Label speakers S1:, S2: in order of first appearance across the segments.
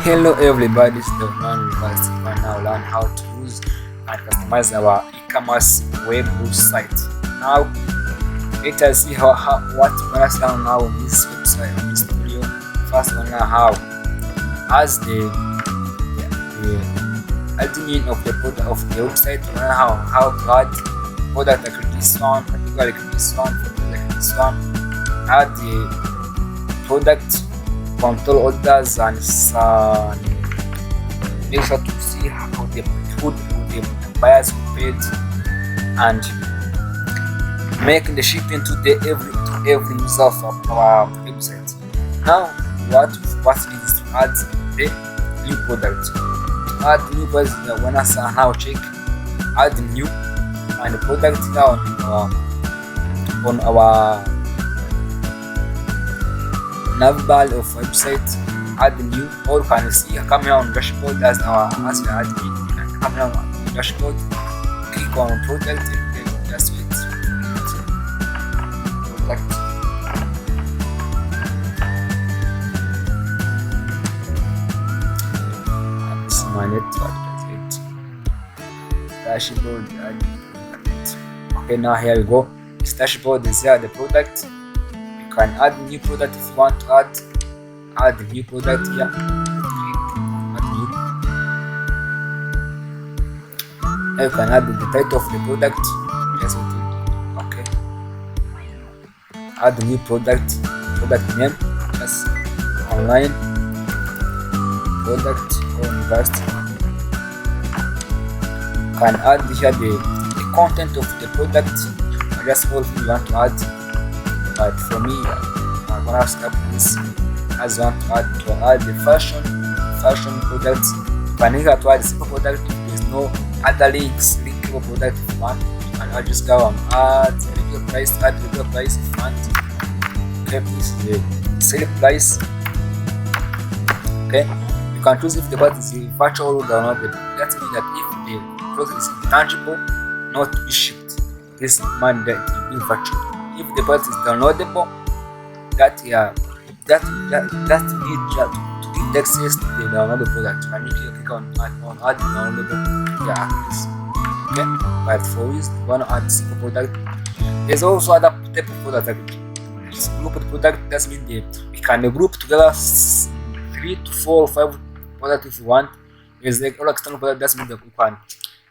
S1: Hello everybody, this is the one request. We can now learn how to use and customize our e-commerce website. Now let us see what we're gonna learn now on this website, on this video. First we're gonna how as the admin of the product of the website, we're gonna how to add product like this one, category like this one, product like this one, add the product, control orders, and make sure to see how the buyers who paid, and make the shipping to every user of our website. Now what we need is to add the new product. To add new product, we're gonna now check add new and the product here on our navbar of website. Add new, or you can see come here on dashboard as we add it. You can come here on dashboard, click on product, and then just wait. Product. This is my network. That's it. Dashboard. Okay, now here we go. This dashboard is here the product. You can add new product if you want to add the new product here. Add new. Now you can add the title of the product. Just okay. Add the new product name. Just online product or university. You can add here the content of the product. Just all you want to add. But for me, I'm gonna start this as I want to add the fashion products. You can either to add simple product if there's no other linkable product if you want, and I'll just go on add regular price if you want. Okay, this is the sale price. Okay, you can choose if the product is virtual or downloadable. That means that if the product is intangible, not to be shipped, this man that will be virtual. If the product is downloadable, that needs to give access to the downloadable product. And you click on add downloadable access. Okay, but for this, you want to add simple product. There's also other type of product like this group of product. That means we can group together 3 to 4 or 5 products if you want. There's like all external product. That means that we can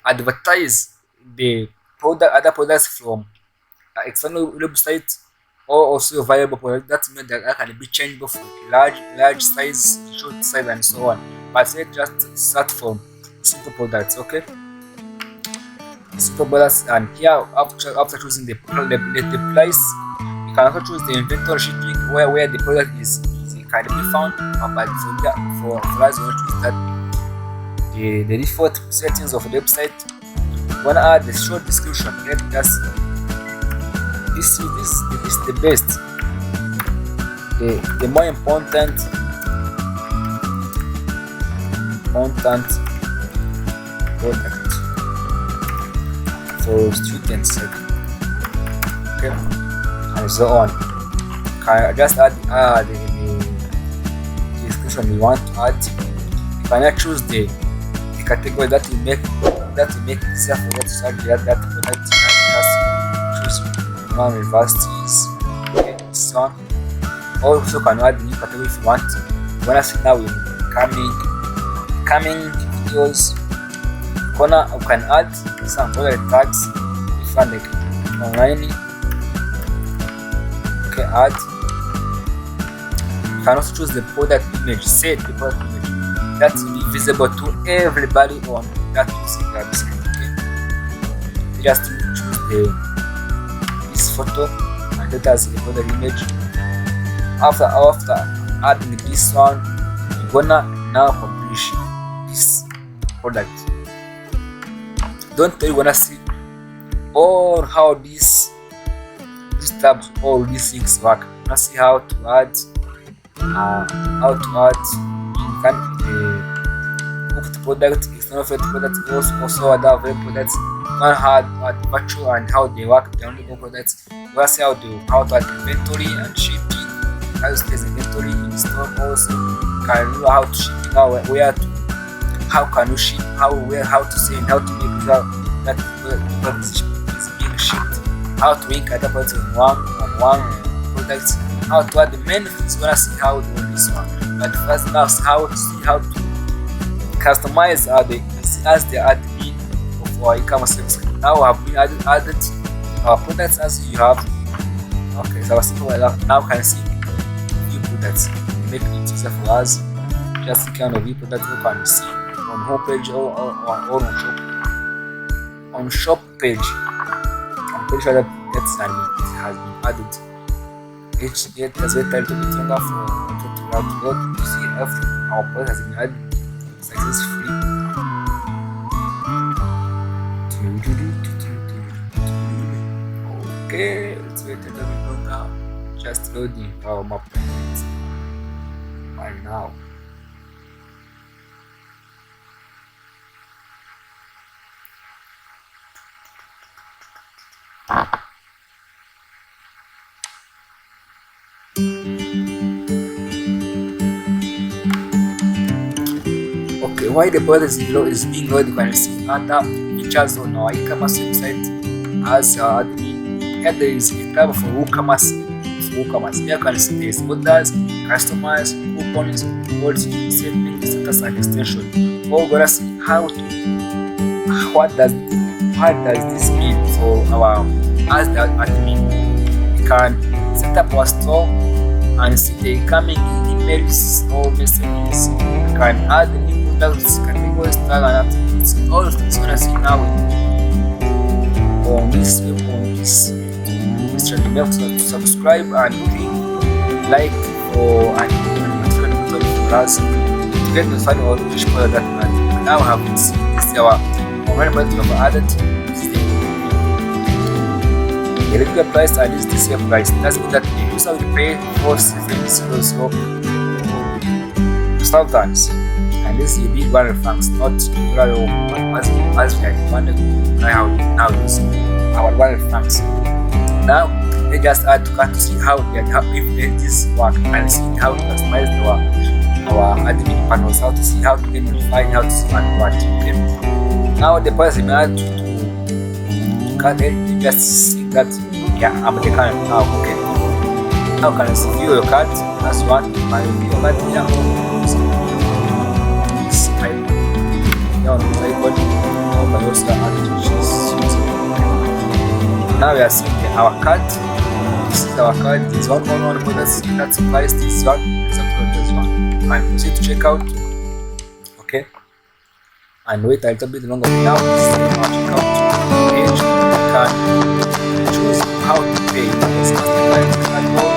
S1: advertise the product, other products from external website, or also a variable product. That means that can be changeable for large size, short size, and so on. But let's just start from simple products. Okay, simple products, and here after choosing the price, you can also choose the inventory shipping where the product is can be found. But for us, we want to choose that the default settings of the website. When I add the short description, let us. This is the best, the more important product for students, okay, and so on. Can I just add the description we want to add? You can choose the category that will make it easier for you to search that product. Just choose universities, okay, so on. Also can add new category if you want. When I see now in coming videos, you can add some product tags if you want, like online. Okay, add. You can also choose the product image, set the product image that will be visible to everybody on that using the website. Okay, just choose this photo and let us the product image. After adding this one, we're gonna now publish this product. Don't tell you wanna see or how these tabs, all these things work. You wanna see how to add you can the product, external product, also other web products. One how virtual and how they work, the only products. We'll see how to add inventory and shipping, how to place inventory in store also can know how to ship, where to, how can you ship, how to send, how to make sure that product is being shipped, how to link other products on one product, how to add the many things. We're gonna see how to do this one. But first now how to see how to customize as the admin of our e-commerce website. Now we have been added our products as you have. Okay, so our simple now can see view products. Make it easier for us. Just click on the view products. You can see on home page or on shop page. I'm pretty sure that it has been added. It has been titled to longer for to see if our product has been added successfully. Okay, let's wait a little bit longer. Just loading our map right now. Okay, while the product is being loaded, you can see other features on our e-commerce website as admin. Here there is a tab for WooCommerce. Here you can see there is orders, customers, coupons, rewards, savings, status, and extension. We're gonna see what does this mean for our as the admin. We can set up our store and see the incoming emails or messages. We can add the new products, categories, tag, and attributes. All of this gonna see now on this channel. Make sure to subscribe and click like and notification button for us to get notified of each product that we now have been seen. This is our online product we have added. This is the regular price and this is the sale price. That's means that the user will pay for sometimes. And this will be one francs, not as we had wanted now use our 1 francs. Now they just add to cut to see how if this work and see how to customize our admin panels, how to see how to get notified, how to see what. Okay. Now the person had to cut it, you just see that I'm the kind now. Okay. Now can I view your card as one my view your card here. This icon. Now this icon now can also add now we are seeing our card. This is our card. This is one product that supplies this one. This one. And proceed to check out. Okay. And wait a little bit longer. Now this is our checkout page. You can choose how to pay. This is the card mode.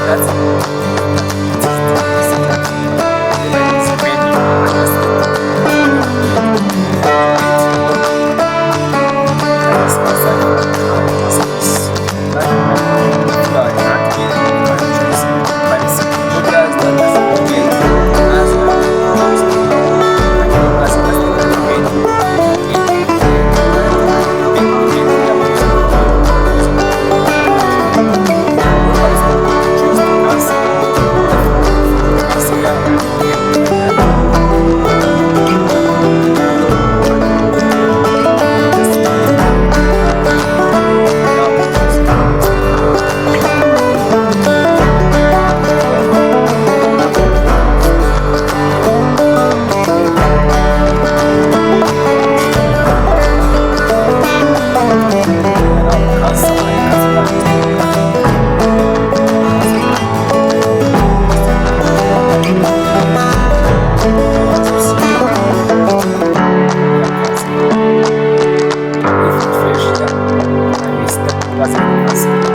S1: That's grazie per